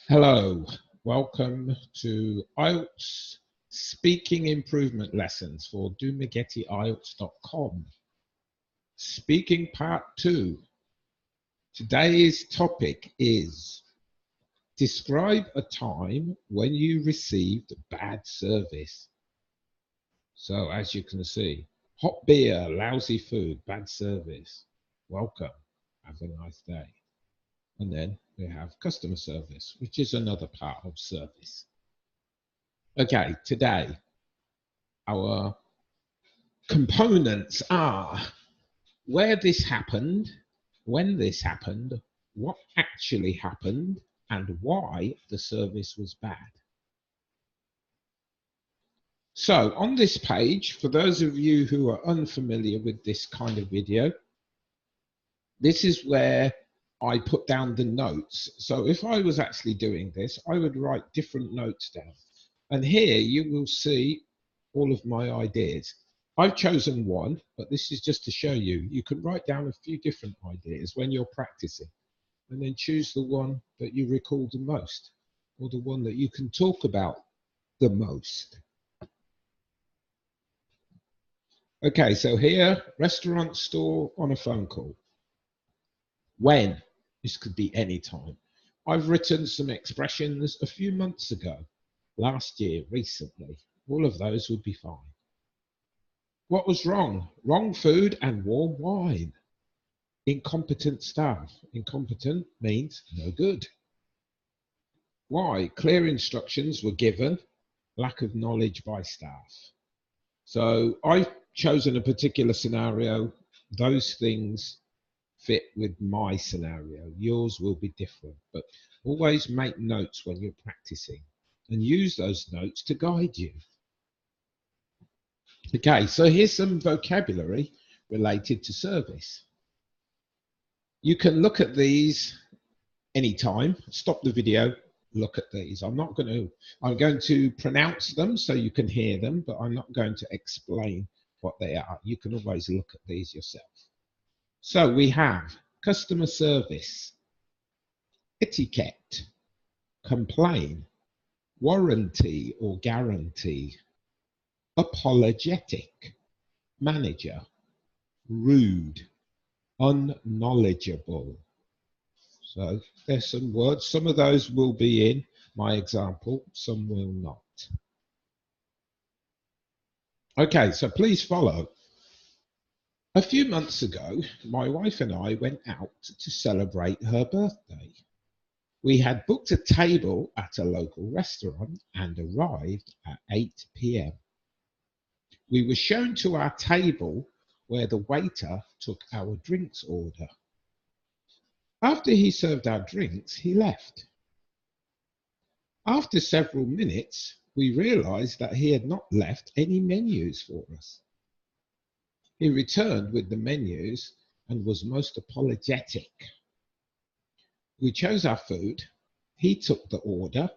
Hello, welcome to IELTS Speaking Improvement Lessons for DoMagettiIELTS.com. Speaking Part 2. Today's topic is describe a time when you received bad service. So as you can see, hot beer, lousy food, bad service. Welcome, have a nice day. And then we have customer service, which is another part of service. Okay, today our components are where this happened, when this happened, what actually happened, and why the service was bad. So on this page, for those of you who are unfamiliar with this kind of video, this is where I put down the notes. So if I was actually doing this, I would write different notes down. And here you will see all of my ideas. I've chosen one, but this is just to show you. You can write down a few different ideas when you're practicing, and then choose the one that you recall the most, or the one that you can talk about the most. Okay, so here, restaurant, store, on a phone call. When? This could be any time. I've written some expressions a few months ago, last year, recently. All of those would be fine. What was wrong? Wrong food and warm wine. Incompetent staff. Incompetent means no good. Why? Clear instructions were given. Lack of knowledge by staff. So I've chosen a particular scenario. Those things fit with my scenario. Yours will be different, but always make notes when you're practicing and use those notes to guide you. Okay, so here's some vocabulary related to service. You can look at these anytime. Stop the video, look at these. I'm going to pronounce them so you can hear them, but I'm not going to explain what they are. You can always look at these yourself. So we have customer service, etiquette, complain, warranty or guarantee, apologetic, manager, rude, unknowledgeable. So there's some words. Some of those will be in my example, some will not. Okay, so please follow. A few months ago, my wife and I went out to celebrate her birthday. We had booked a table at a local restaurant and arrived at 8 p.m. We were shown to our table where the waiter took our drinks order. After he served our drinks, he left. After several minutes, we realized that he had not left any menus for us. He returned with the menus and was most apologetic. We chose our food, he took the order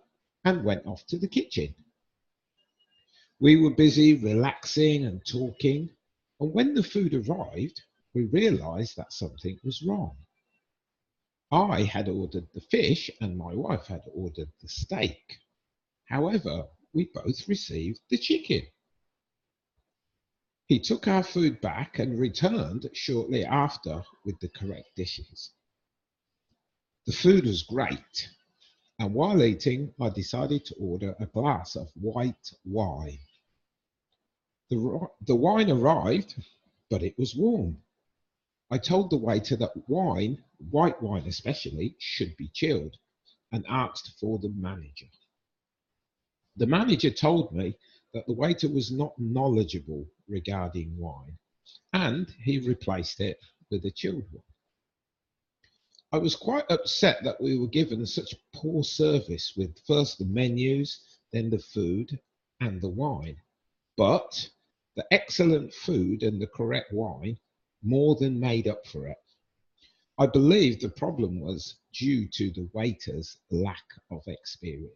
and went off to the kitchen. We were busy relaxing and talking, and when the food arrived, we realized that something was wrong. I had ordered the fish and my wife had ordered the steak. However, we both received the chicken. He took our food back and returned shortly after with the correct dishes. The food was great, and while eating, I decided to order a glass of white wine. The wine arrived, but it was warm. I told the waiter that wine, white wine especially, should be chilled and asked for the manager. The manager told me that the waiter was not knowledgeable regarding wine, and he replaced it with a chilled one. I was quite upset that we were given such poor service with first the menus, then the food and the wine. But the excellent food and the correct wine more than made up for it. I believe the problem was due to the waiter's lack of experience.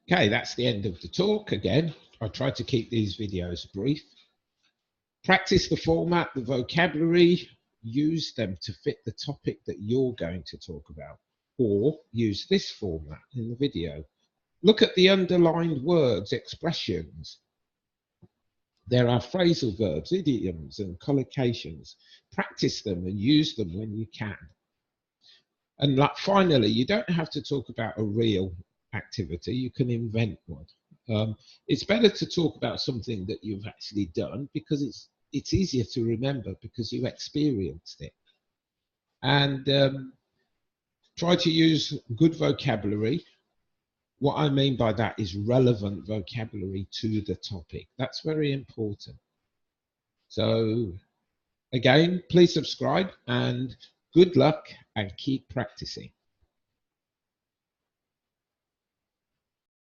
Okay, that's the end of the talk. Again, I try to keep these videos brief. Practice the format, the vocabulary. use them to fit the topic that you're going to talk about, or use this format in the video. Look at the underlined words, expressions. There are phrasal verbs, idioms, and collocations. Practice them and use them when you can. And like, finally, you don't have to talk about a real activity. You can invent one. It's better to talk about something that you've actually done, because it's easier to remember because you experienced it. And try to use good vocabulary. What I mean by that is relevant vocabulary to the topic. That's very important. So again, please subscribe and good luck and keep practicing.